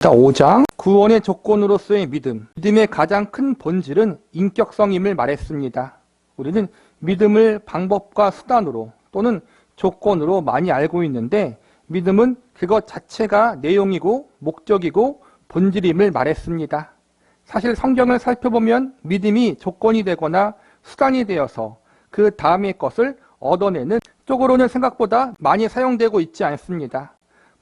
5장 구원의 조건으로서의 믿음. 믿음의 가장 큰 본질은 인격성임을 말했습니다. 우리는 믿음을 방법과 수단으로 또는 조건으로 많이 알고 있는데 믿음은 그것 자체가 내용이고 목적이고 본질임을 말했습니다. 사실 성경을 살펴보면 믿음이 조건이 되거나 수단이 되어서 그 다음의 것을 얻어내는 쪽으로는 생각보다 많이 사용되고 있지 않습니다.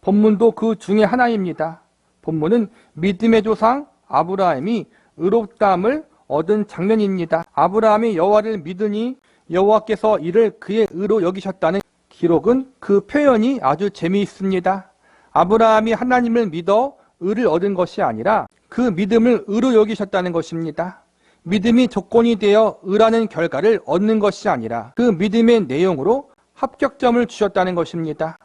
본문도 그 중에 하나입니다. 본문은 믿음의 조상 아브라함이 의롭다함을 얻은 장면입니다. 아브라함이 여호와를 믿으니 여호와께서 이를 그의 의로 여기셨다는 기록은 그 표현이 아주 재미있습니다. 아브라함이 하나님을 믿어 의를 얻은 것이 아니라 그 믿음을 의로 여기셨다는 것입니다. 믿음이 조건이 되어 의라는 결과를 얻는 것이 아니라 그 믿음의 내용으로 합격점을 주셨다는 것입니다.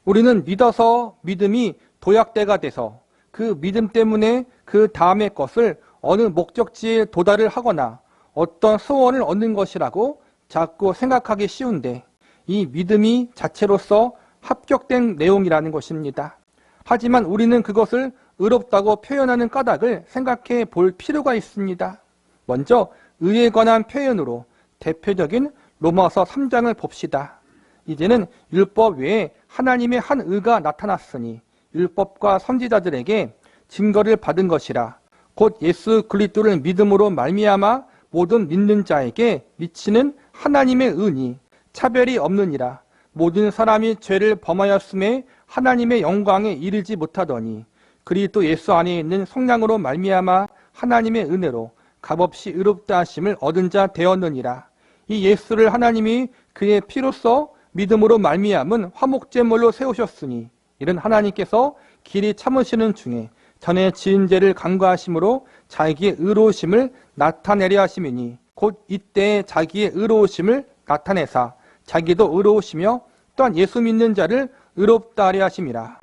우리는 믿어서 믿음이 도약대가 돼서 그 믿음 때문에 그 다음의 것을 어느 목적지에 도달을 하거나 어떤 소원을 얻는 것이라고 자꾸 생각하기 쉬운데 이 믿음이 자체로서 합격된 내용이라는 것입니다. 하지만 우리는 그것을 의롭다고 표현하는 까닭을 생각해 볼 필요가 있습니다. 먼저 의에 관한 표현으로 대표적인 로마서 3장을 봅시다. 이제는 율법 외에 하나님의 한 의가 나타났으니 율법과 선지자들에게 증거를 받은 것이라. 곧 예수 그리스도를 믿음으로 말미암아 모든 믿는 자에게 미치는 하나님의 은이 차별이 없느니라. 모든 사람이 죄를 범하였음에 하나님의 영광에 이르지 못하더니 그리스도 예수 안에 있는 성령으로 말미암아 하나님의 은혜로 값없이 의롭다 하심을 얻은 자 되었느니라. 이 예수를 하나님이 그의 피로써 믿음으로 말미암은 화목제물로 세우셨으니 이는 하나님께서 길이 참으시는 중에 전에 지은 죄를 간과하심으로 자기의 의로우심을 나타내려 하심이니 곧 이때에 자기의 의로우심을 나타내사 자기도 의로우시며 또한 예수 믿는 자를 의롭다 하려 하심이라.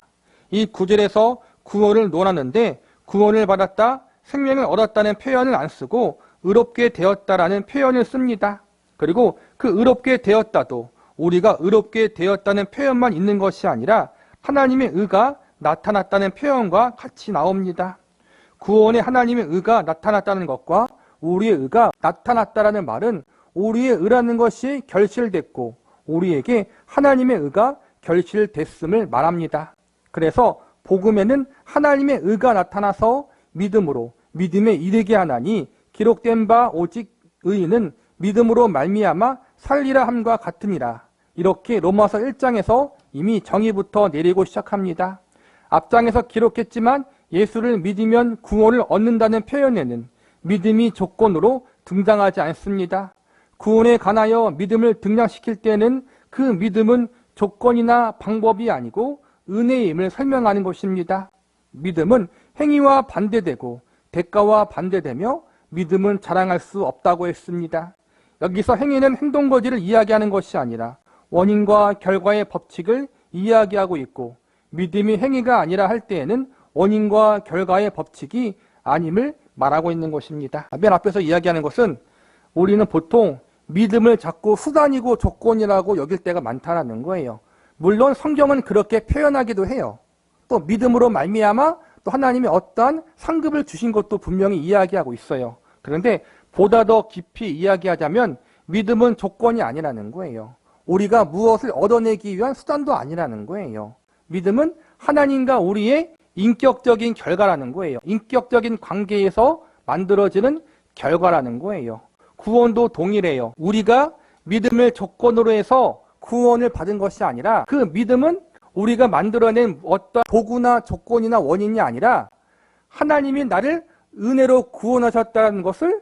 이 구절에서 구원을 논하는데 구원을 받았다, 생명을 얻었다는 표현을 안 쓰고 의롭게 되었다라는 표현을 씁니다. 그리고 그 의롭게 되었다도 우리가 의롭게 되었다는 표현만 있는 것이 아니라 하나님의 의가 나타났다는 표현과 같이 나옵니다. 구원에 하나님의 의가 나타났다는 것과 우리의 의가 나타났다는 말은 우리의 의라는 것이 결실됐고 우리에게 하나님의 의가 결실됐음을 말합니다. 그래서 복음에는 하나님의 의가 나타나서 믿음으로 믿음에 이르게 하나니 기록된 바 오직 의인은 믿음으로 말미암아 살리라 함과 같으니라. 이렇게 로마서 1장에서 이미 정의부터 내리고 시작합니다. 앞장에서 기록했지만 예수를 믿으면 구원을 얻는다는 표현에는 믿음이 조건으로 등장하지 않습니다. 구원에 관하여 믿음을 등장시킬 때는 그 믿음은 조건이나 방법이 아니고 은혜임을 설명하는 것입니다. 믿음은 행위와 반대되고 대가와 반대되며 믿음은 자랑할 수 없다고 했습니다. 여기서 행위는 행동거지를 이야기하는 것이 아니라 원인과 결과의 법칙을 이야기하고 있고 믿음이 행위가 아니라 할 때에는 원인과 결과의 법칙이 아님을 말하고 있는 것입니다. 맨 앞에서 이야기하는 것은 우리는 보통 믿음을 자꾸 수단이고 조건이라고 여길 때가 많다는 거예요. 물론 성경은 그렇게 표현하기도 해요. 또 믿음으로 말미암아 또 하나님이 어떠한 상급을 주신 것도 분명히 이야기하고 있어요. 그런데 보다 더 깊이 이야기하자면 믿음은 조건이 아니라는 거예요. 우리가 무엇을 얻어내기 위한 수단도 아니라는 거예요. 믿음은 하나님과 우리의 인격적인 결과라는 거예요. 인격적인 관계에서 만들어지는 결과라는 거예요. 구원도 동일해요. 우리가 믿음을 조건으로 해서 구원을 받은 것이 아니라 그 믿음은 우리가 만들어낸 어떤 도구나 조건이나 원인이 아니라 하나님이 나를 은혜로 구원하셨다는 것을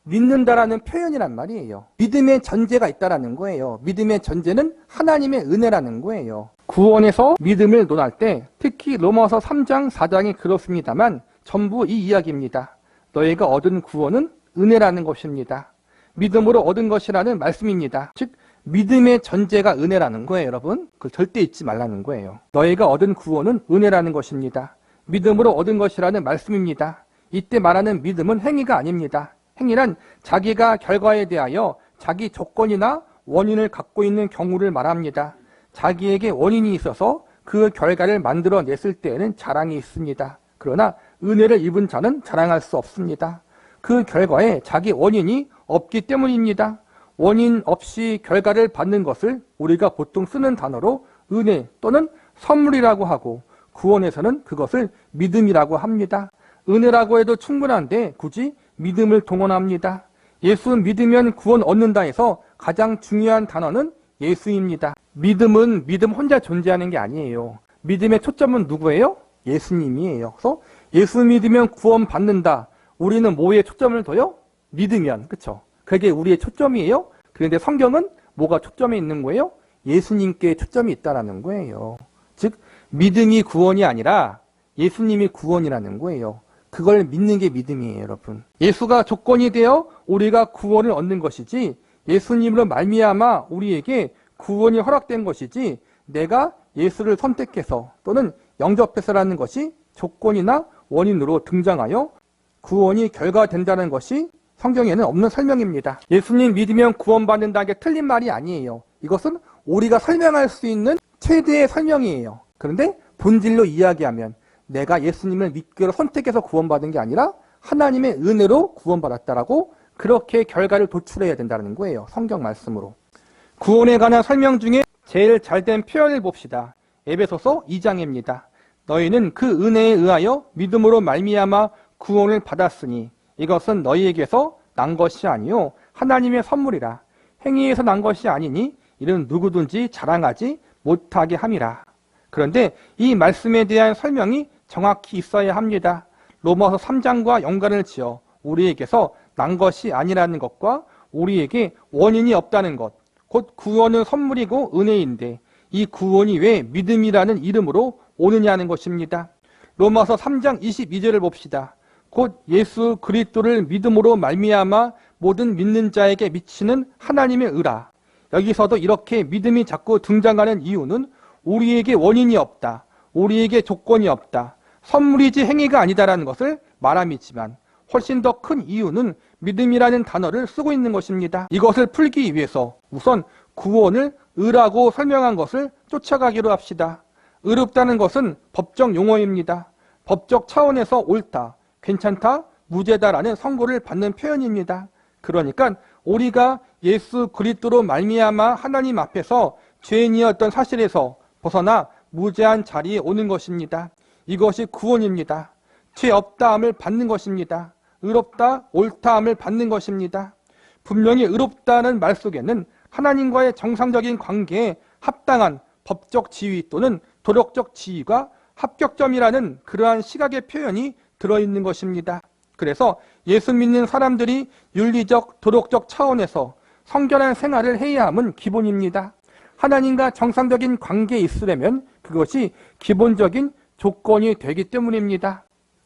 믿는다라는 표현이란 말이에요. 믿음의 전제가 있다라는 거예요. 믿음의 전제는 하나님의 은혜라는 거예요. 구원에서 믿음을 논할 때 특히 로마서 3장, 4장이 그렇습니다만 전부 이 이야기입니다. 너희가 얻은 구원은 은혜라는 것입니다. 믿음으로 얻은 것이라는 말씀입니다. 즉 믿음의 전제가 은혜라는 거예요, 여러분. 그걸 절대 잊지 말라는 거예요. 너희가 얻은 구원은 은혜라는 것입니다. 믿음으로 얻은 것이라는 말씀입니다. 이때 말하는 믿음은 행위가 아닙니다. 행위란 자기가 결과에 대하여 자기 조건이나 원인을 갖고 있는 경우를 말합니다. 자기에게 원인이 있어서 그 결과를 만들어냈을 때에는 자랑이 있습니다. 그러나 은혜를 입은 자는 자랑할 수 없습니다. 그 결과에 자기 원인이 없기 때문입니다. 원인 없이 결과를 받는 것을 우리가 보통 쓰는 단어로 은혜 또는 선물이라고 하고, 구원에서는 그것을 믿음이라고 합니다. 은혜라고 해도 충분한데 굳이 믿음을 동원합니다. 예수 믿으면 구원 얻는다 해서 가장 중요한 단어는 예수입니다. 믿음은 믿음 혼자 존재하는 게 아니에요. 믿음의 초점은 누구예요? 예수님이에요. 그래서 예수 믿으면 구원 받는다. 우리는 뭐에 초점을 둬요? 믿으면. 그렇죠? 그게 우리의 초점이에요. 그런데 성경은 뭐가 초점에 있는 거예요? 예수님께 초점이 있다라는 거예요. 즉 믿음이 구원이 아니라 예수님이 구원이라는 거예요. 그걸 믿는 게 믿음이에요, 여러분. 예수가 조건이 되어 우리가 구원을 얻는 것이지, 예수님으로 말미암아 우리에게 구원이 허락된 것이지, 내가 예수를 선택해서 또는 영접해서라는 것이 조건이나 원인으로 등장하여 구원이 결과된다는 것이 성경에는 없는 설명입니다. 예수님 믿으면 구원받는다는 게 틀린 말이 아니에요. 이것은 우리가 설명할 수 있는 최대의 설명이에요. 그런데 본질로 이야기하면 내가 예수님을 믿기로 선택해서 구원받은 게 아니라 하나님의 은혜로 구원받았다라고 그렇게 결과를 도출해야 된다는 거예요. 성경 말씀으로. 구원에 관한 설명 중에 제일 잘된 표현을 봅시다. 에베소서 2장입니다. 너희는 그 은혜에 의하여 믿음으로 말미암아 구원을 받았으니 이것은 너희에게서 난 것이 아니요 하나님의 선물이라. 행위에서 난 것이 아니니 이는 누구든지 자랑하지 못하게 함이라. 그런데 이 말씀에 대한 설명이 정확히 있어야 합니다. 로마서 3장과 연관을 지어 우리에게서 난 것이 아니라는 것과 우리에게 원인이 없다는 것, 곧 구원은 선물이고 은혜인데 이 구원이 왜 믿음이라는 이름으로 오느냐는 것입니다. 로마서 3장 22절을 봅시다. 곧 예수 그리스도를 믿음으로 말미암아 모든 믿는 자에게 미치는 하나님의 의라. 여기서도 이렇게 믿음이 자꾸 등장하는 이유는 우리에게 원인이 없다, 우리에게 조건이 없다, 선물이지 행위가 아니다라는 것을 말함이지만 훨씬 더 큰 이유는 믿음이라는 단어를 쓰고 있는 것입니다. 이것을 풀기 위해서 우선 구원을 의라고 설명한 것을 쫓아가기로 합시다. 의롭다는 것은 법적 용어입니다. 법적 차원에서 옳다, 괜찮다, 무죄다라는 선고를 받는 표현입니다. 그러니까 우리가 예수 그리스도로 말미암아 하나님 앞에서 죄인이었던 사실에서 벗어나 무죄한 자리에 오는 것입니다. 이것이 구원입니다. 죄 없다함을 받는 것입니다. 의롭다, 옳다함을 받는 것입니다. 분명히 의롭다는 말 속에는 하나님과의 정상적인 관계에 합당한 법적 지위 또는 도덕적 지위가 합격점이라는 그러한 시각의 표현이 들어있는 것입니다. 그래서 예수 믿는 사람들이 윤리적, 도덕적 차원에서 성결한 생활을 해야 함은 기본입니다. 하나님과 정상적인 관계에 있으려면 그것이 기본적인 조건이 되기 때문입니다.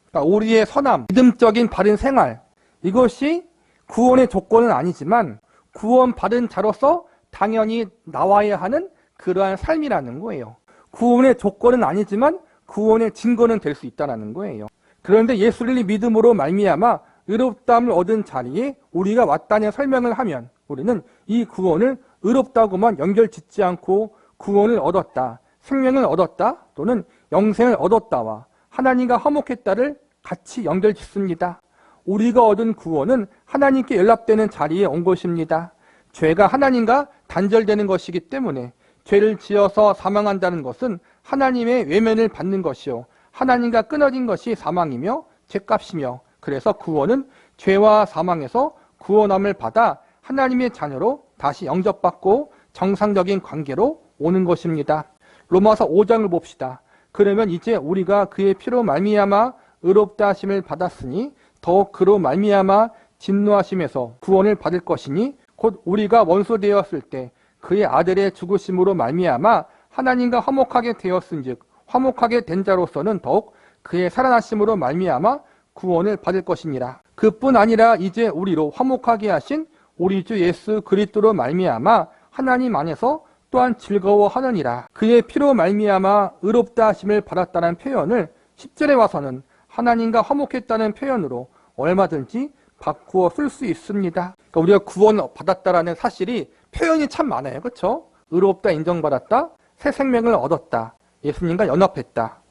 그러니까 우리의 선함, 믿음적인 바른 생활, 이것이 구원의 조건은 아니지만 구원받은 자로서 당연히 나와야 하는 그러한 삶이라는 거예요. 구원의 조건은 아니지만 구원의 증거는 될 수 있다는 거예요. 그런데 예수를 믿음으로 말미암아 의롭다함을 얻은 자리에 우리가 왔다는 설명을 하면 우리는 이 구원을 의롭다고만 연결짓지 않고 구원을 얻었다, 생명을 얻었다 또는 영생을 얻었다와 하나님과 화목했다를 같이 연결짓습니다. 우리가 얻은 구원은 하나님께 연락되는 자리에 온 것입니다. 죄가 하나님과 단절되는 것이기 때문에 죄를 지어서 사망한다는 것은 하나님의 외면을 받는 것이요 하나님과 끊어진 것이 사망이며 죄값이며, 그래서 구원은 죄와 사망에서 구원함을 받아 하나님의 자녀로 다시 영접받고 정상적인 관계로 오는 것입니다. 로마서 5장을 봅시다. 그러면 이제 우리가 그의 피로 말미암아 의롭다 하심을 받았으니 더욱 그로 말미암아 진노하심에서 구원을 받을 것이니 곧 우리가 원수 되었을 때 그의 아들의 죽으심으로 말미암아 하나님과 화목하게 되었은즉 화목하게 된 자로서는 더욱 그의 살아나심으로 말미암아 구원을 받을 것이니라. 그뿐 아니라 이제 우리로 화목하게 하신 우리 주 예수 그리스도로 말미암아 하나님 안에서 또한 즐거워하느니라. 그의 피로 말미암아 의롭다 하심을 받았다는 표현을 10절에 와서는 하나님과 화목했다는 표현으로 얼마든지 바꾸어 쓸 수 있습니다. 그러니까 우리가 구원을 받았다라는 사실이 표현이 참 많아요. 그렇죠? 의롭다 인정받았다, 새 생명을 얻었다, 예수님과 연합했다.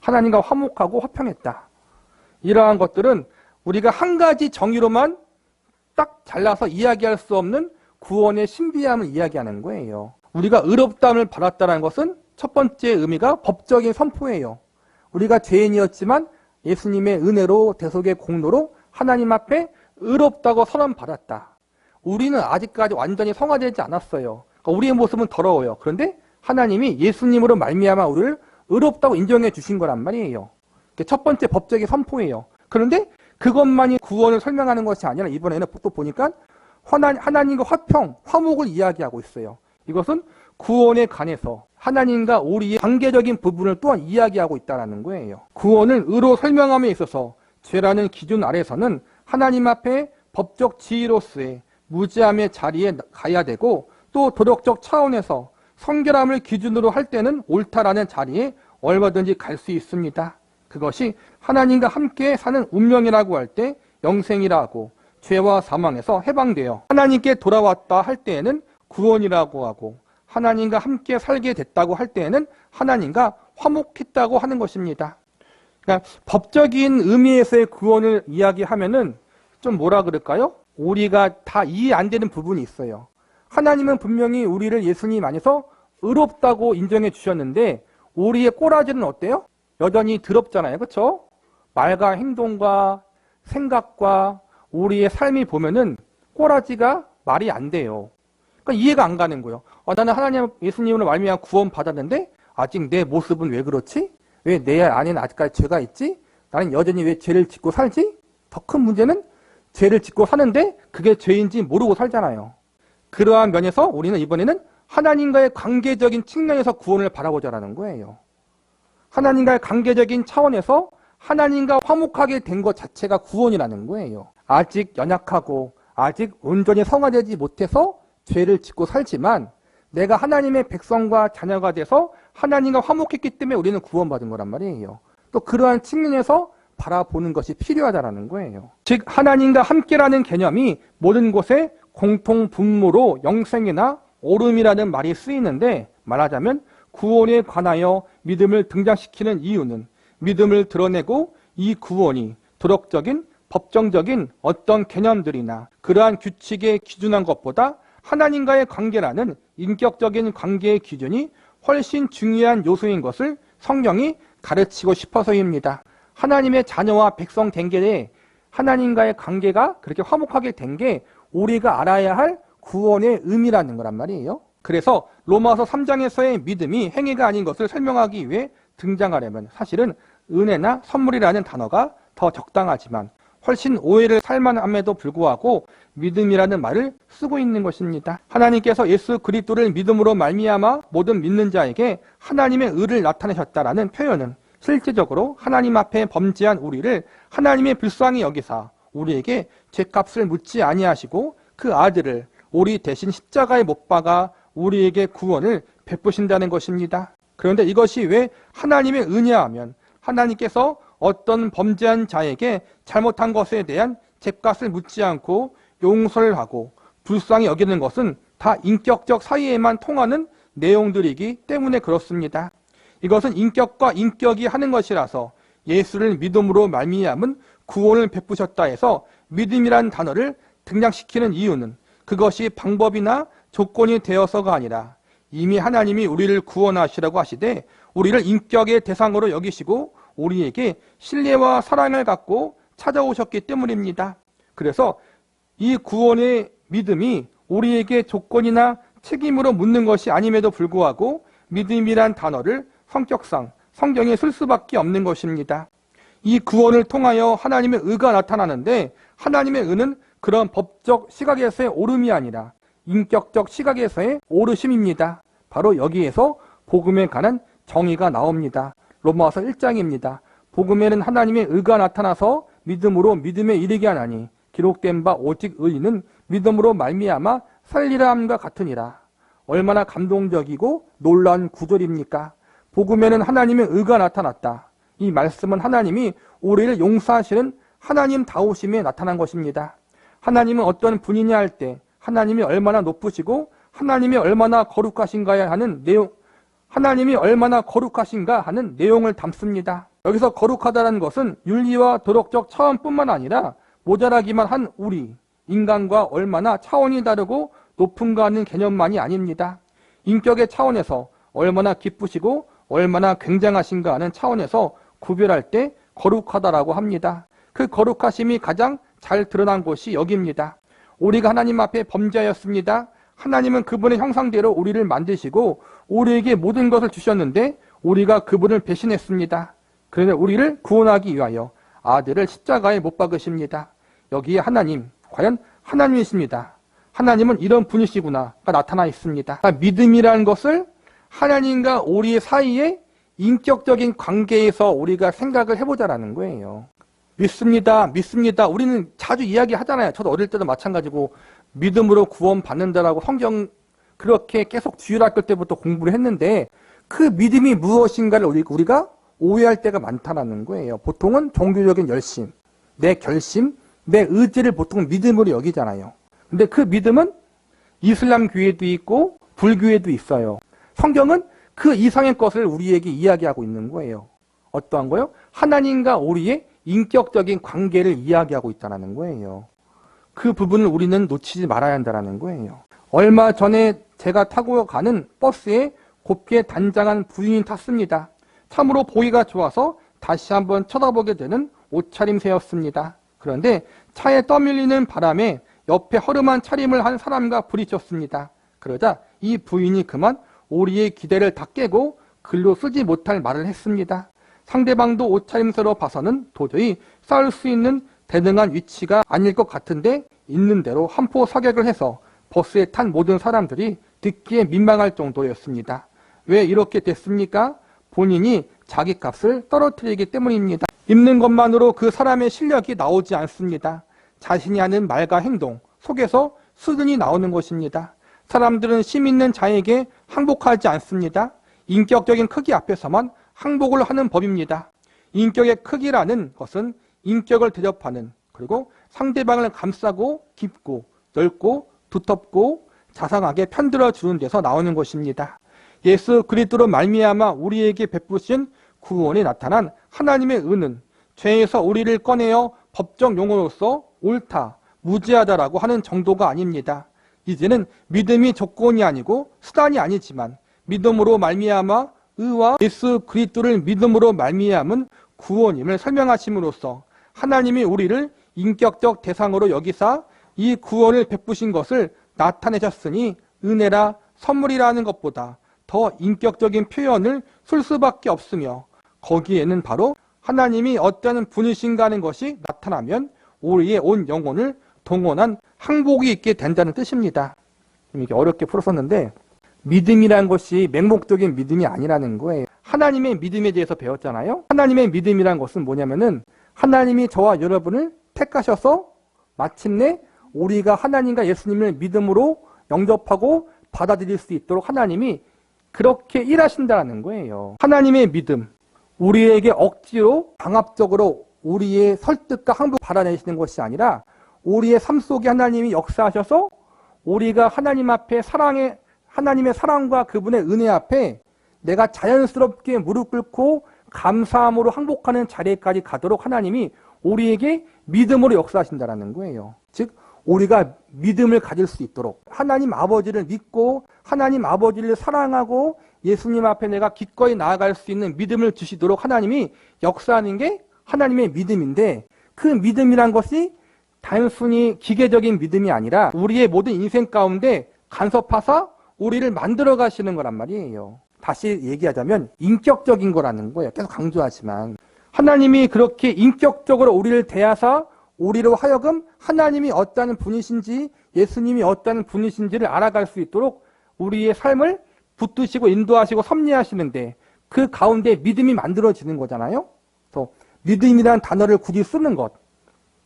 하나님과 화목하고 화평했다. 이러한 것들은 우리가 한 가지 정의로만 딱 잘라서 이야기할 수 없는 구원의 신비함을 이야기하는 거예요. 우리가 의롭다함을 받았다는 것은 첫 번째 의미가 법적인 선포예요. 우리가 죄인이었지만 예수님의 은혜로 대속의 공로로 하나님 앞에 의롭다고 선언받았다. 우리는 아직까지 완전히 성화되지 않았어요. 그러니까 우리의 모습은 더러워요. 그런데 하나님이 예수님으로 말미암아 우리를 의롭다고 인정해 주신 거란 말이에요. 첫 번째 법적인 선포예요. 그런데 그것만이 구원을 설명하는 것이 아니라 이번에는 또 보니까 하나님과 화평, 화목을 이야기하고 있어요. 이것은 구원에 관해서 하나님과 우리의 관계적인 부분을 또한 이야기하고 있다는 거예요. 구원을 의로 설명함에 있어서 죄라는 기준 아래서는 하나님 앞에 법적 지위로서의 무죄함의 자리에 가야 되고, 또 도덕적 차원에서 성결함을 기준으로 할 때는 옳다라는 자리에 얼마든지 갈 수 있습니다. 그것이 하나님과 함께 사는 운명이라고 할 때 영생이라고, 죄와 사망에서 해방되어 하나님께 돌아왔다 할 때에는 구원이라고 하고, 하나님과 함께 살게 됐다고 할 때에는 하나님과 화목했다고 하는 것입니다. 그러니까 법적인 의미에서의 구원을 이야기하면은 좀 뭐라 그럴까요? 우리가 다 이해 안 되는 부분이 있어요. 하나님은 분명히 우리를 예수님 안에서 의롭다고 인정해 주셨는데 우리의 꼬라지는 어때요? 여전히 더럽잖아요. 그렇죠? 말과 행동과 생각과 우리의 삶이 보면은 꼬라지가 말이 안 돼요. 그러니까 이해가 안 가는 거예요. 나는 하나님 예수님으로 말미암아 구원 받았는데 아직 내 모습은 왜 그렇지? 왜 내 안에는 아직까지 죄가 있지? 나는 여전히 왜 죄를 짓고 살지? 더 큰 문제는 죄를 짓고 사는데 그게 죄인지 모르고 살잖아요. 그러한 면에서 우리는 이번에는 하나님과의 관계적인 측면에서 구원을 바라보자라는 거예요. 하나님과의 관계적인 차원에서 하나님과 화목하게 된 것 자체가 구원이라는 거예요. 아직 연약하고 아직 온전히 성화되지 못해서 죄를 짓고 살지만 내가 하나님의 백성과 자녀가 돼서 하나님과 화목했기 때문에 우리는 구원받은 거란 말이에요. 또 그러한 측면에서 바라보는 것이 필요하다는 거예요. 즉 하나님과 함께라는 개념이 모든 곳에 공통 분모로 영생이나 오름이라는 말이 쓰이는데, 말하자면 구원에 관하여 믿음을 등장시키는 이유는 믿음을 드러내고 이 구원이 도덕적인, 법정적인 어떤 개념들이나 그러한 규칙에 기준한 것보다 하나님과의 관계라는 인격적인 관계의 기준이 훨씬 중요한 요소인 것을 성경이 가르치고 싶어서입니다. 하나님의 자녀와 백성 된 게, 하나님과의 관계가 그렇게 화목하게 된 게 우리가 알아야 할 구원의 의미라는 거란 말이에요. 그래서 로마서 3장에서의 믿음이 행위가 아닌 것을 설명하기 위해 등장하려면 사실은 은혜나 선물이라는 단어가 더 적당하지만 훨씬 오해를 살만함에도 불구하고 믿음이라는 말을 쓰고 있는 것입니다. 하나님께서 예수 그리스도를 믿음으로 말미암아 모든 믿는 자에게 하나님의 의를 나타내셨다라는 표현은 실제적으로 하나님 앞에 범죄한 우리를 하나님의 불쌍히 여기사 우리에게 죄값을 묻지 아니하시고 그 아들을 우리 대신 십자가에 못 박아 우리에게 구원을 베푸신다는 것입니다. 그런데 이것이 왜 하나님의 은혜하면 하나님께서 어떤 범죄한 자에게 잘못한 것에 대한 죄값을 묻지 않고 용서를 하고 불쌍히 여기는 것은 다 인격적 사이에만 통하는 내용들이기 때문에 그렇습니다. 이것은 인격과 인격이 하는 것이라서 예수를 믿음으로 말미암은 구원을 베푸셨다 해서 믿음이란 단어를 등장시키는 이유는 그것이 방법이나 조건이 되어서가 아니라 이미 하나님이 우리를 구원하시라고 하시되 우리를 인격의 대상으로 여기시고 우리에게 신뢰와 사랑을 갖고 찾아오셨기 때문입니다. 그래서 이 구원의 믿음이 우리에게 조건이나 책임으로 묻는 것이 아님에도 불구하고 믿음이란 단어를 성격상 성경에 쓸 수밖에 없는 것입니다. 이 구원을 통하여 하나님의 의가 나타나는데 하나님의 의는 그런 법적 시각에서의 오름이 아니라 인격적 시각에서의 오르심입니다. 바로 여기에서 복음에 관한 정의가 나옵니다. 로마서 1장입니다. 복음에는 하나님의 의가 나타나서 믿음으로 믿음에 이르게 하나니 기록된 바 오직 의인은 믿음으로 말미암아 살리라 함과 같으니라. 얼마나 감동적이고 놀라운 구절입니까? 복음에는 하나님의 의가 나타났다. 이 말씀은 하나님이 우리를 용서하시는 하나님다우심에 나타난 것입니다. 하나님은 어떤 분이냐 할 때 하나님이 얼마나 높으시고 하나님이 얼마나 거룩하신가 하는 내용, 하나님이 얼마나 거룩하신가 하는 내용을 담습니다. 여기서 거룩하다는 것은 윤리와 도덕적 차원뿐만 아니라 모자라기만 한 우리 인간과 얼마나 차원이 다르고 높은가 하는 개념만이 아닙니다. 인격의 차원에서 얼마나 기쁘시고 얼마나 굉장하신가 하는 차원에서 구별할 때 거룩하다라고 합니다. 그 거룩하심이 가장 잘 드러난 곳이 여기입니다. 우리가 하나님 앞에 범죄하였습니다. 하나님은 그분의 형상대로 우리를 만드시고 우리에게 모든 것을 주셨는데 우리가 그분을 배신했습니다. 그런데 우리를 구원하기 위하여 아들을 십자가에 못 박으십니다. 여기에 하나님, 과연 하나님이십니다. 하나님은 이런 분이시구나가 나타나 있습니다. 믿음이라는 것을 하나님과 우리 사이의 인격적인 관계에서 우리가 생각을 해보자라는 거예요. 믿습니다. 믿습니다. 우리는 자주 이야기하잖아요. 저도 어릴 때도 마찬가지고 믿음으로 구원받는다라고 성경 그렇게 계속 주일학교 때부터 공부를 했는데 그 믿음이 무엇인가를 우리가 오해할 때가 많다는 거예요. 보통은 종교적인 열심, 내 결심, 내 의지를 보통 믿음으로 여기잖아요. 근데 그 믿음은 이슬람 교회도 있고 불교에도 있어요. 성경은 그 이상의 것을 우리에게 이야기하고 있는 거예요. 어떠한 거요? 하나님과 우리의 인격적인 관계를 이야기하고 있다는 거예요. 그 부분을 우리는 놓치지 말아야 한다는 거예요. 얼마 전에 제가 타고 가는 버스에 곱게 단장한 부인이 탔습니다. 참으로 보기가 좋아서 다시 한번 쳐다보게 되는 옷차림새였습니다. 그런데 차에 떠밀리는 바람에 옆에 허름한 차림을 한 사람과 부딪혔습니다. 그러자 이 부인이 그만 우리의 기대를 다 깨고 글로 쓰지 못할 말을 했습니다. 상대방도 옷차림새로 봐서는 도저히 싸울 수 있는 대등한 위치가 아닐 것 같은데 있는 대로 한포 사격을 해서 버스에 탄 모든 사람들이 듣기에 민망할 정도였습니다. 왜 이렇게 됐습니까? 본인이 자기 값을 떨어뜨리기 때문입니다. 입는 것만으로 그 사람의 실력이 나오지 않습니다. 자신이 하는 말과 행동 속에서 수준이 나오는 것입니다. 사람들은 심 있는 자에게 항복하지 않습니다. 인격적인 크기 앞에서만 항복을 하는 법입니다. 인격의 크기라는 것은 인격을 대접하는 그리고 상대방을 감싸고 깊고 넓고 두텁고 자상하게 편들어 주는 데서 나오는 것입니다. 예수 그리스도로 말미암아 우리에게 베푸신 구원이 나타난 하나님의 은은 죄에서 우리를 꺼내어 법적 용어로서 옳다, 무죄하다라고 하는 정도가 아닙니다. 이제는 믿음이 조건이 아니고 수단이 아니지만 믿음으로 말미암아 의와 예수 그리스도를 믿음으로 말미암은 구원임을 설명하심으로써 하나님이 우리를 인격적 대상으로 여기사 이 구원을 베푸신 것을 나타내셨으니 은혜라 선물이라는 것보다 더 인격적인 표현을 쓸 수밖에 없으며 거기에는 바로 하나님이 어떤 분이신가 하는 것이 나타나면 우리의 온 영혼을 동원한 항복이 있게 된다는 뜻입니다. 이렇게 어렵게 풀었었는데 믿음이라는 것이 맹목적인 믿음이 아니라는 거예요. 하나님의 믿음에 대해서 배웠잖아요. 하나님의 믿음이라는 것은 뭐냐면은 하나님이 저와 여러분을 택하셔서 마침내 우리가 하나님과 예수님을 믿음으로 영접하고 받아들일 수 있도록 하나님이 그렇게 일하신다는 거예요. 하나님의 믿음, 우리에게 억지로 강압적으로 우리의 설득과 항복을 받아내시는 것이 아니라 우리의 삶 속에 하나님이 역사하셔서 우리가 하나님 앞에 하나님의 사랑과 그분의 은혜 앞에 내가 자연스럽게 무릎 꿇고 감사함으로 항복하는 자리까지 가도록 하나님이 우리에게 믿음으로 역사하신다는 거예요. 즉 우리가 믿음을 가질 수 있도록 하나님 아버지를 믿고 하나님 아버지를 사랑하고 예수님 앞에 내가 기꺼이 나아갈 수 있는 믿음을 주시도록 하나님이 역사하는 게 하나님의 믿음인데 그 믿음이란 것이 단순히 기계적인 믿음이 아니라 우리의 모든 인생 가운데 간섭하사 우리를 만들어 가시는 거란 말이에요. 다시 얘기하자면 인격적인 거라는 거예요. 계속 강조하지만 하나님이 그렇게 인격적으로 우리를 대하사 우리로 하여금 하나님이 어떤 분이신지 예수님이 어떤 분이신지를 알아갈 수 있도록 우리의 삶을 붙드시고 인도하시고 섭리하시는데 그 가운데 믿음이 만들어지는 거잖아요. 그래서 믿음이라는 단어를 굳이 쓰는 것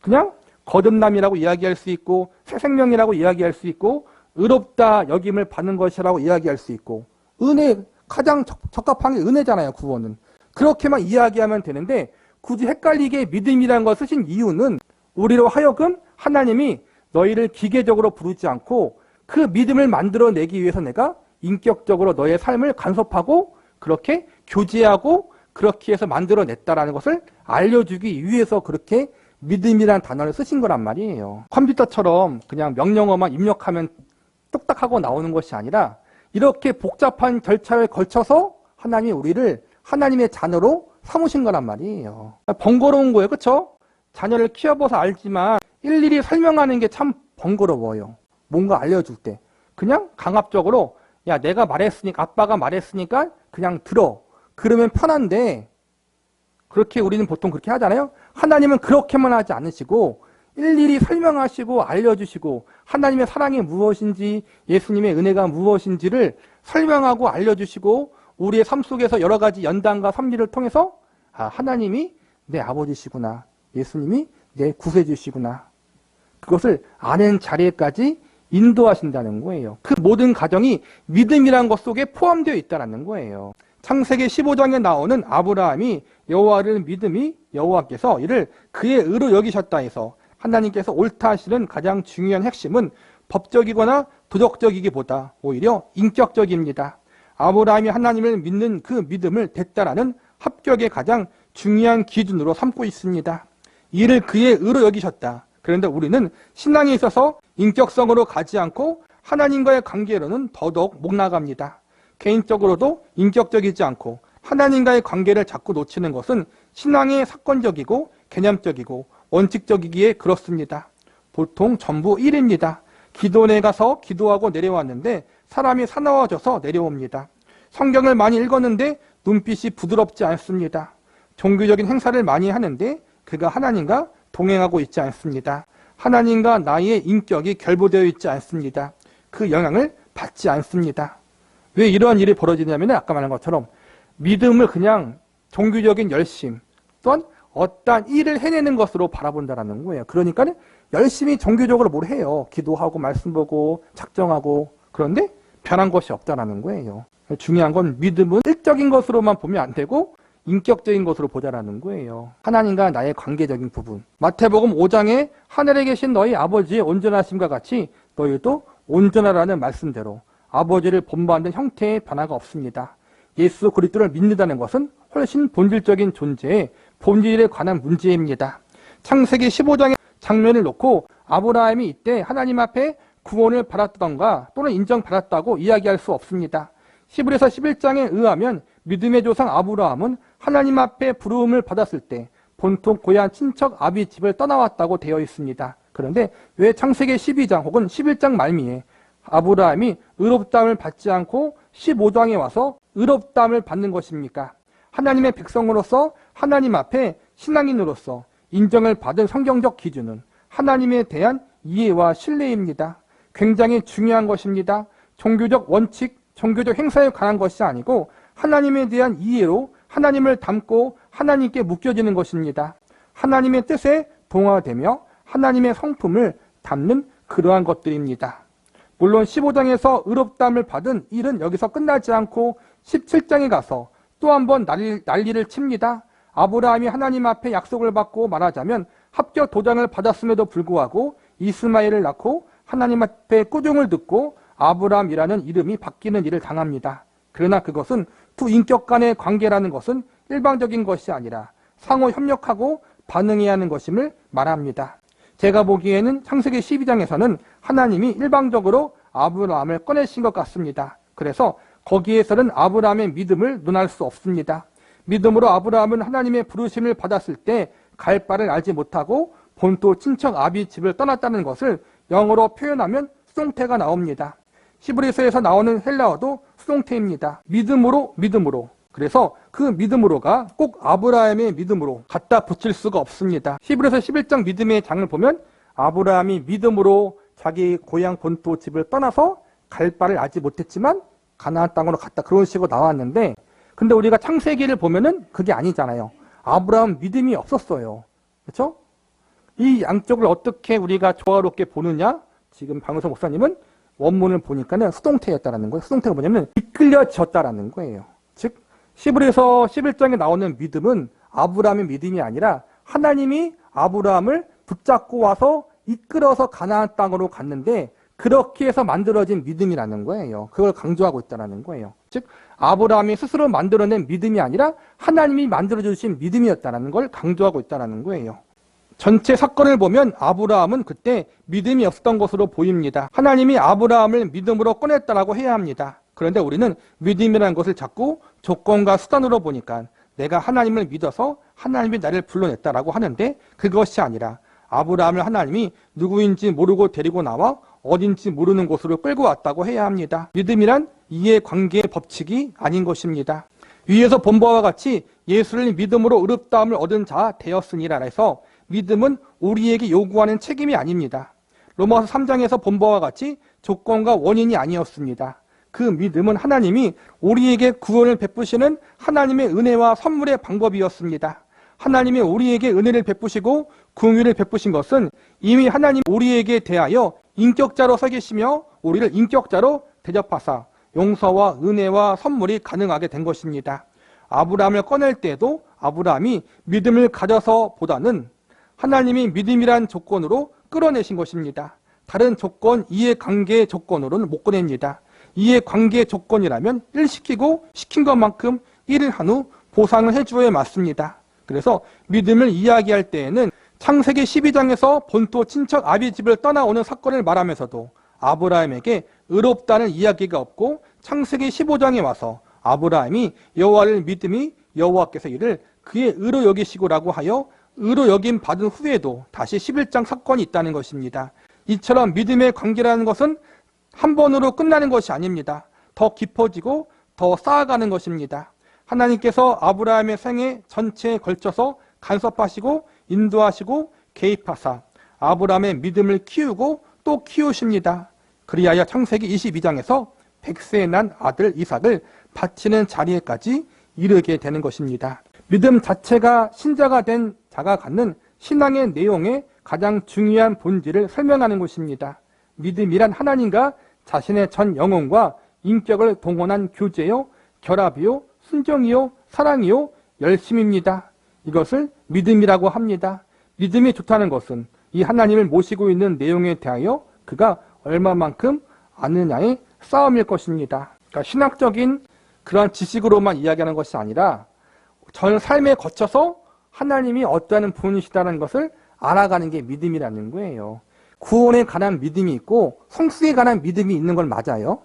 그냥 거듭남이라고 이야기할 수 있고 새 생명이라고 이야기할 수 있고 의롭다 여김을 받는 것이라고 이야기할 수 있고 은혜 가장 적합한 게 은혜잖아요. 구원은 그렇게만 이야기하면 되는데 굳이 헷갈리게 믿음이라는 걸 쓰신 이유는 우리로 하여금 하나님이 너희를 기계적으로 부르지 않고 그 믿음을 만들어내기 위해서 내가 인격적으로 너의 삶을 간섭하고 그렇게 교제하고 그렇게 해서 만들어냈다라는 것을 알려주기 위해서 그렇게 믿음이라는 단어를 쓰신 거란 말이에요. 컴퓨터처럼 그냥 명령어만 입력하면 뚝딱 하고 나오는 것이 아니라 이렇게 복잡한 절차를 거쳐서 하나님이 우리를 하나님의 자녀로 삼으신 거란 말이에요. 번거로운 거예요. 그렇죠? 자녀를 키워봐서 알지만 일일이 설명하는 게 참 번거로워요. 뭔가 알려줄 때. 그냥 강압적으로 야 내가 말했으니까 아빠가 말했으니까 그냥 들어. 그러면 편한데 그렇게 우리는 보통 그렇게 하잖아요. 하나님은 그렇게만 하지 않으시고 일일이 설명하시고 알려주시고 하나님의 사랑이 무엇인지 예수님의 은혜가 무엇인지를 설명하고 알려주시고 우리의 삶 속에서 여러 가지 연단과 섭리를 통해서 하나님이 내 아버지시구나. 예수님이 내 구세주시구나. 그것을 아는 자리에까지 인도하신다는 거예요. 그 모든 과정이 믿음이라는 것 속에 포함되어 있다는 거예요. 창세기 15장에 나오는 아브라함이 여호와를 믿음이 여호와께서 이를 그의 의로 여기셨다 해서 하나님께서 옳다 하시는 가장 중요한 핵심은 법적이거나 도덕적이기보다 오히려 인격적입니다. 아브라함이 하나님을 믿는 그 믿음을 됐다라는 합격의 가장 중요한 기준으로 삼고 있습니다. 이를 그의 의로 여기셨다. 그런데 우리는 신앙에 있어서 인격성으로 가지 않고 하나님과의 관계로는 더더욱 못 나갑니다. 개인적으로도 인격적이지 않고 하나님과의 관계를 자꾸 놓치는 것은 신앙의 사건적이고 개념적이고 원칙적이기에 그렇습니다. 보통 전부 1입니다. 기도원에 가서 기도하고 내려왔는데 사람이 사나워져서 내려옵니다. 성경을 많이 읽었는데 눈빛이 부드럽지 않습니다. 종교적인 행사를 많이 하는데 그가 하나님과 동행하고 있지 않습니다. 하나님과 나의 인격이 결부되어 있지 않습니다. 그 영향을 받지 않습니다. 왜 이러한 일이 벌어지냐면 아까 말한 것처럼 믿음을 그냥 종교적인 열심 또한 어떠한 일을 해내는 것으로 바라본다는 거예요. 그러니까 열심히 종교적으로 뭘 해요. 기도하고 말씀 보고 작정하고 그런데 변한 것이 없다는 거예요. 중요한 건 믿음은 일적인 것으로만 보면 안 되고 인격적인 것으로 보자라는 거예요. 하나님과 나의 관계적인 부분. 마태복음 5장에 하늘에 계신 너희 아버지의 온전하심과 같이 너희도 온전하라는 말씀대로 아버지를 본받는 형태의 변화가 없습니다. 예수 그리스도를 믿는다는 것은 훨씬 본질적인 존재의 본질에 관한 문제입니다. 창세기 15장의 장면을 놓고 아브라함이 이때 하나님 앞에 구원을 받았던가 또는 인정받았다고 이야기할 수 없습니다. 히브리서 11장에 의하면 믿음의 조상 아브라함은 하나님 앞에 부름을 받았을 때 본토 고향 친척 아비 집을 떠나왔다고 되어 있습니다. 그런데 왜 창세기 12장 혹은 11장 말미에 아브라함이 의롭다함을 받지 않고 15장에 와서 의롭다함을 받는 것입니까? 하나님의 백성으로서 하나님 앞에 신앙인으로서 인정을 받은 성경적 기준은 하나님에 대한 이해와 신뢰입니다. 굉장히 중요한 것입니다. 종교적 원칙, 종교적 행사에 관한 것이 아니고 하나님에 대한 이해로 하나님을 닮고 하나님께 묶여지는 것입니다. 하나님의 뜻에 동화되며 하나님의 성품을 담는 그러한 것들입니다. 물론 15장에서 의롭다함을 받은 일은 여기서 끝나지 않고 17장에 가서 또 한 번 난리를 칩니다. 아브라함이 하나님 앞에 약속을 받고 말하자면 합격 도장을 받았음에도 불구하고 이스마엘을 낳고 하나님 앞에 꾸중을 듣고 아브라함이라는 이름이 바뀌는 일을 당합니다. 그러나 그것은 두 인격 간의 관계라는 것은 일방적인 것이 아니라 상호 협력하고 반응해야 하는 것임을 말합니다. 제가 보기에는 창세기 12장에서는 하나님이 일방적으로 아브라함을 꺼내신 것 같습니다. 그래서 거기에서는 아브라함의 믿음을 논할 수 없습니다. 믿음으로 아브라함은 하나님의 부르심을 받았을 때 갈 바를 알지 못하고 본토 친척 아비 집을 떠났다는 것을 영어로 표현하면 수동태가 나옵니다. 히브리서에서 나오는 헬라어도 수동태입니다. 믿음으로. 그래서 그 믿음으로가 꼭 아브라함의 믿음으로 갖다 붙일 수가 없습니다. 히브리서 11장 믿음의 장을 보면 아브라함이 믿음으로 자기 고향 본토 집을 떠나서 갈 바를 알지 못했지만 가나안 땅으로 갔다 그런 식으로 나왔는데 근데 우리가 창세기를 보면은 그게 아니잖아요. 아브라함 믿음이 없었어요. 그렇죠? 이 양쪽을 어떻게 우리가 조화롭게 보느냐? 지금 박영선 목사님은 원문을 보니까는 수동태였다라는 거예요. 수동태가 뭐냐면 이끌려졌다라는 거예요. 즉 히브리서 11장에 나오는 믿음은 아브라함의 믿음이 아니라 하나님이 아브라함을 붙잡고 와서 이끌어서 가나안 땅으로 갔는데 그렇게 해서 만들어진 믿음이라는 거예요. 그걸 강조하고 있다는 거예요. 즉 아브라함이 스스로 만들어낸 믿음이 아니라 하나님이 만들어주신 믿음이었다는 걸 강조하고 있다는 거예요. 전체 사건을 보면 아브라함은 그때 믿음이 없었던 것으로 보입니다. 하나님이 아브라함을 믿음으로 꺼냈다라고 해야 합니다. 그런데 우리는 믿음이라는 것을 자꾸 조건과 수단으로 보니까 내가 하나님을 믿어서 하나님이 나를 불러냈다라고 하는데 그것이 아니라 아브라함을 하나님이 누구인지 모르고 데리고 나와 어딘지 모르는 곳으로 끌고 왔다고 해야 합니다. 믿음이란 이해관계의 법칙이 아닌 것입니다. 위에서 본 바와 같이 예수를 믿음으로 의롭다함을 얻은 자 되었으니라 해서 믿음은 우리에게 요구하는 책임이 아닙니다. 로마서 3장에서 본 바와 같이 조건과 원인이 아니었습니다. 그 믿음은 하나님이 우리에게 구원을 베푸시는 하나님의 은혜와 선물의 방법이었습니다. 하나님이 우리에게 은혜를 베푸시고 긍휼을 베푸신 것은 이미 하나님 우리에게 대하여 인격자로 서 계시며 우리를 인격자로 대접하사 용서와 은혜와 선물이 가능하게 된 것입니다. 아브라함을 꺼낼 때도 아브라함이 믿음을 가져서 보다는 하나님이 믿음이란 조건으로 끌어내신 것입니다. 다른 조건, 이해관계의 조건으로는 못 꺼냅니다. 이해관계의 조건이라면 일 시키고 시킨 것만큼 일을 한 후 보상을 해주어야 맞습니다. 그래서 믿음을 이야기할 때에는 창세기 12장에서 본토 친척 아비 집을 떠나오는 사건을 말하면서도 아브라함에게 의롭다는 이야기가 없고 창세기 15장에 와서 아브라함이 여호와를 믿음이 여호와께서 이를 그의 의로 여기시고라고 하여 의로 여김 받은 후에도 다시 11장 사건이 있다는 것입니다. 이처럼 믿음의 관계라는 것은 한 번으로 끝나는 것이 아닙니다. 더 깊어지고 더 쌓아가는 것입니다. 하나님께서 아브라함의 생애 전체에 걸쳐서 간섭하시고 인도하시고 개입하사 아브라함의 믿음을 키우고 또 키우십니다. 그리하여 창세기 22장에서 100세에 난 아들 이삭을 바치는 자리에까지 이르게 되는 것입니다. 믿음 자체가 신자가 된 자가 갖는 신앙의 내용의 가장 중요한 본질을 설명하는 것입니다. 믿음이란 하나님과 자신의 전 영혼과 인격을 동원한 교제요, 결합이요, 순종이요, 사랑이요, 열심입니다. 이것을 믿음이라고 합니다. 믿음이 좋다는 것은 이 하나님을 모시고 있는 내용에 대하여 그가 얼마만큼 아느냐의 싸움일 것입니다. 그러니까 신학적인 그런 지식으로만 이야기하는 것이 아니라 전 삶에 거쳐서 하나님이 어떠한 분이시다는 것을 알아가는 게 믿음이라는 거예요. 구원에 관한 믿음이 있고 성숙에 관한 믿음이 있는 건 맞아요.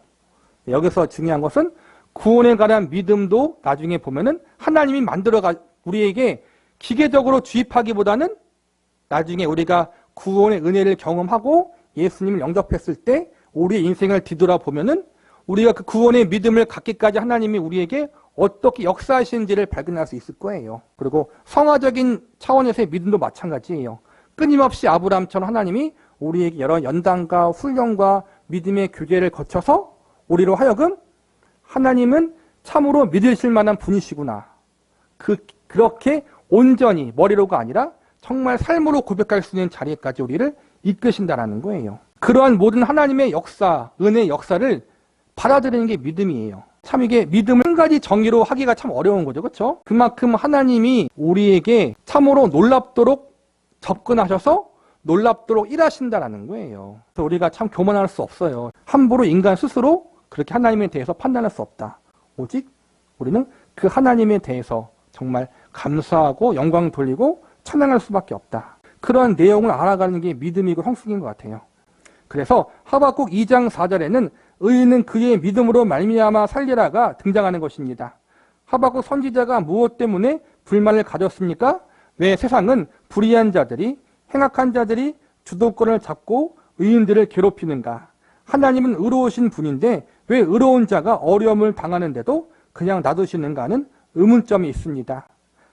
여기서 중요한 것은 구원에 관한 믿음도 나중에 보면은 하나님이 만들어가 우리에게 기계적으로 주입하기보다는 나중에 우리가 구원의 은혜를 경험하고 예수님을 영접했을 때 우리의 인생을 뒤돌아보면은 우리가 그 구원의 믿음을 갖기까지 하나님이 우리에게 어떻게 역사하시는지를 발견할 수 있을 거예요. 그리고 성화적인 차원에서의 믿음도 마찬가지예요. 끊임없이 아브라함처럼 하나님이 우리에게 여러 연단과 훈련과 믿음의 교제를 거쳐서 우리로 하여금 하나님은 참으로 믿으실 만한 분이시구나. 그렇게 온전히 머리로가 아니라 정말 삶으로 고백할 수 있는 자리에까지 우리를 이끄신다라는 거예요. 그러한 모든 하나님의 역사, 은혜의 역사를 받아들이는 게 믿음이에요. 참 이게 믿음을 한 가지 정의로 하기가 참 어려운 거죠. 그렇죠? 그만큼 하나님이 우리에게 참으로 놀랍도록 접근하셔서 놀랍도록 일하신다라는 거예요. 그래서 우리가 참 교만할 수 없어요. 함부로 인간 스스로 그렇게 하나님에 대해서 판단할 수 없다. 오직 우리는 그 하나님에 대해서 정말 감사하고 영광 돌리고 찬양할 수밖에 없다. 그런 내용을 알아가는 게 믿음이고 성숙인 것 같아요. 그래서 하박국 2장 4절에는 의인은 그의 믿음으로 말미암아 살리라가 등장하는 것입니다. 하박국 선지자가 무엇 때문에 불만을 가졌습니까? 왜 세상은 불의한 자들이 행악한 자들이 주도권을 잡고 의인들을 괴롭히는가? 하나님은 의로우신 분인데 왜 의로운 자가 어려움을 당하는데도 그냥 놔두시는가는 의문점이 있습니다.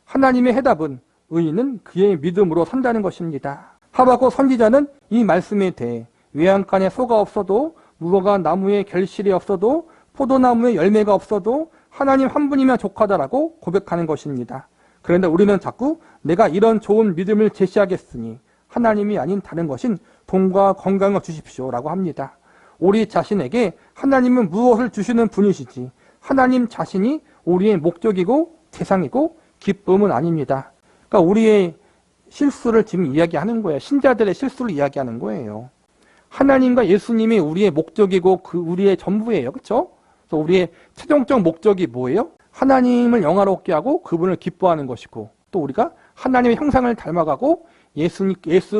하나님의 해답은 의인은 그의 믿음으로 산다는 것입니다. 하박국 선지자는 이 말씀에 대해 외양간에 소가 없어도 무화과 나무에 결실이 없어도 포도나무에 열매가 없어도 하나님 한 분이면 족하다라고 고백하는 것입니다. 그런데 우리는 자꾸 내가 이런 좋은 믿음을 제시하겠으니 하나님이 아닌 다른 것인 돈과 건강을 주십시오라고 합니다. 우리 자신에게 하나님은 무엇을 주시는 분이시지 하나님 자신이 우리의 목적이고 대상이고 기쁨은 아닙니다. 그러니까 우리의 실수를 지금 이야기하는 거예요. 신자들의 실수를 이야기하는 거예요. 하나님과 예수님이 우리의 목적이고 그 우리의 전부예요. 그렇죠? 그래서 우리의 최종적 목적이 뭐예요? 하나님을 영화롭게 하고 그분을 기뻐하는 것이고, 또 우리가 하나님의 형상을 닮아가고 예수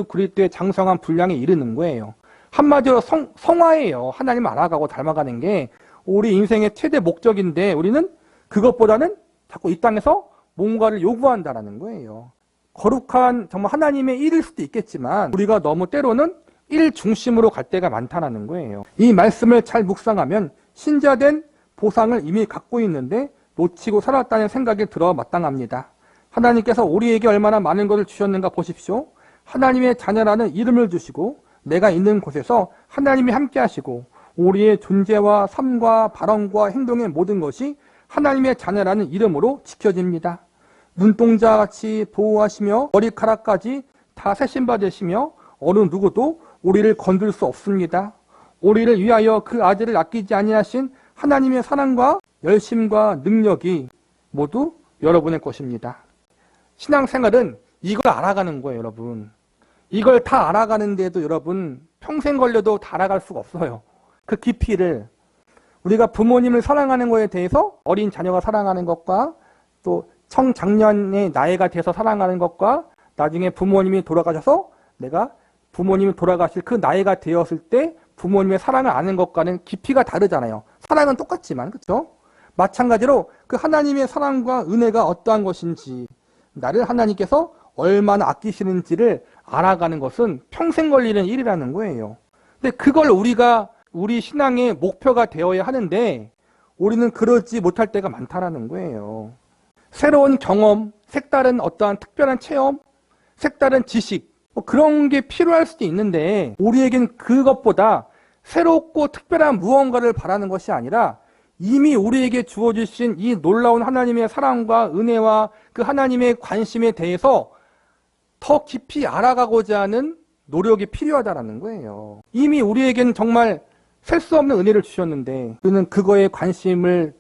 그리스도의 장성한 분량에 이르는 거예요. 한마디로 성화예요. 하나님을 알아가고 닮아가는 게 우리 인생의 최대 목적인데, 우리는 그것보다는 자꾸 이 땅에서 뭔가를 요구한다라는 거예요. 거룩한 정말 하나님의 일일 수도 있겠지만 우리가 너무 때로는 일 중심으로 갈 때가 많다는 거예요. 이 말씀을 잘 묵상하면 신자된 보상을 이미 갖고 있는데 놓치고 살았다는 생각이 들어 마땅합니다. 하나님께서 우리에게 얼마나 많은 것을 주셨는가 보십시오. 하나님의 자녀라는 이름을 주시고 내가 있는 곳에서 하나님이 함께 하시고 우리의 존재와 삶과 발언과 행동의 모든 것이 하나님의 자녀라는 이름으로 지켜집니다. 눈동자같이 보호하시며 머리카락까지 다 세심받으시며 어느 누구도 우리를 건들 수 없습니다. 우리를 위하여 그 아들을 아끼지 아니하신 하나님의 사랑과 열심과 능력이 모두 여러분의 것입니다. 신앙생활은 이걸 알아가는 거예요, 여러분. 이걸 다 알아가는데도 여러분 평생 걸려도 다 알아갈 수가 없어요. 그 깊이를. 우리가 부모님을 사랑하는 거에 대해서 어린 자녀가 사랑하는 것과 또 청장년의 나이가 돼서 사랑하는 것과 나중에 부모님이 돌아가셔서 내가 부모님이 돌아가실 그 나이가 되었을 때 부모님의 사랑을 아는 것과는 깊이가 다르잖아요. 사랑은 똑같지만, 그렇죠? 마찬가지로 그 하나님의 사랑과 은혜가 어떠한 것인지, 나를 하나님께서 얼마나 아끼시는지를 알아가는 것은 평생 걸리는 일이라는 거예요. 근데 그걸 우리 신앙의 목표가 되어야 하는데 우리는 그러지 못할 때가 많다라는 거예요. 새로운 경험, 색다른 어떠한 특별한 체험, 색다른 지식, 그런 게 필요할 수도 있는데 우리에겐 그것보다 새롭고 특별한 무언가를 바라는 것이 아니라 이미 우리에게 주어주신 이 놀라운 하나님의 사랑과 은혜와 그 하나님의 관심에 대해서 더 깊이 알아가고자 하는 노력이 필요하다는 거예요. 이미 우리에겐 정말 셀 수 없는 은혜를 주셨는데 우리는 그거에 관심을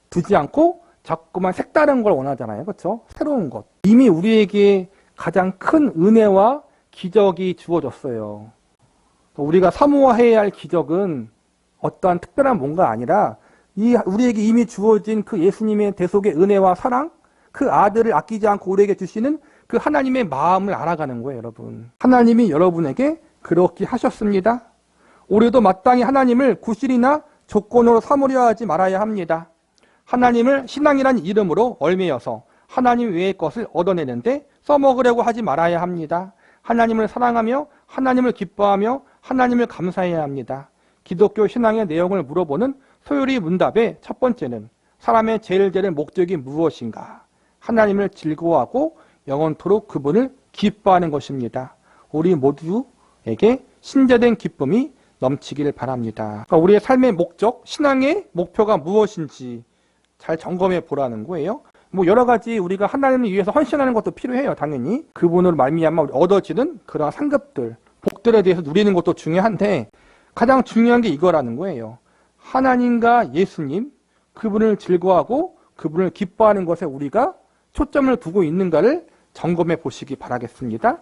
두지 않고 자꾸만 색다른 걸 원하잖아요. 그렇죠? 새로운 것. 이미 우리에게 가장 큰 은혜와 기적이 주어졌어요. 우리가 사모해야 할 기적은 어떠한 특별한 뭔가 아니라 우리에게 이미 주어진 그 예수님의 대속의 은혜와 사랑, 그 아들을 아끼지 않고 우리에게 주시는 그 하나님의 마음을 알아가는 거예요, 여러분. 하나님이 여러분에게 그렇게 하셨습니다. 우리도 마땅히 하나님을 구실이나 조건으로 삼으려 하지 말아야 합니다. 하나님을 신앙이라는 이름으로 얽매여서 하나님 외의 것을 얻어내는데 써먹으려고 하지 말아야 합니다. 하나님을 사랑하며 하나님을 기뻐하며 하나님을 감사해야 합니다. 기독교 신앙의 내용을 물어보는 소요리 문답의 첫 번째는 사람의 제일 되는 목적이 무엇인가? 하나님을 즐거워하고 영원토록 그분을 기뻐하는 것입니다. 우리 모두에게 신자된 기쁨이 넘치길 바랍니다. 그러니까 우리의 삶의 목적, 신앙의 목표가 무엇인지 잘 점검해 보라는 거예요. 여러 가지 우리가 하나님을 위해서 헌신하는 것도 필요해요. 당연히 그분으로 말미암아 얻어지는 그런 상급들, 복들에 대해서 누리는 것도 중요한데 가장 중요한 게 이거라는 거예요. 하나님과 예수님, 그분을 즐거워하고 그분을 기뻐하는 것에 우리가 초점을 두고 있는가를 점검해 보시기 바라겠습니다.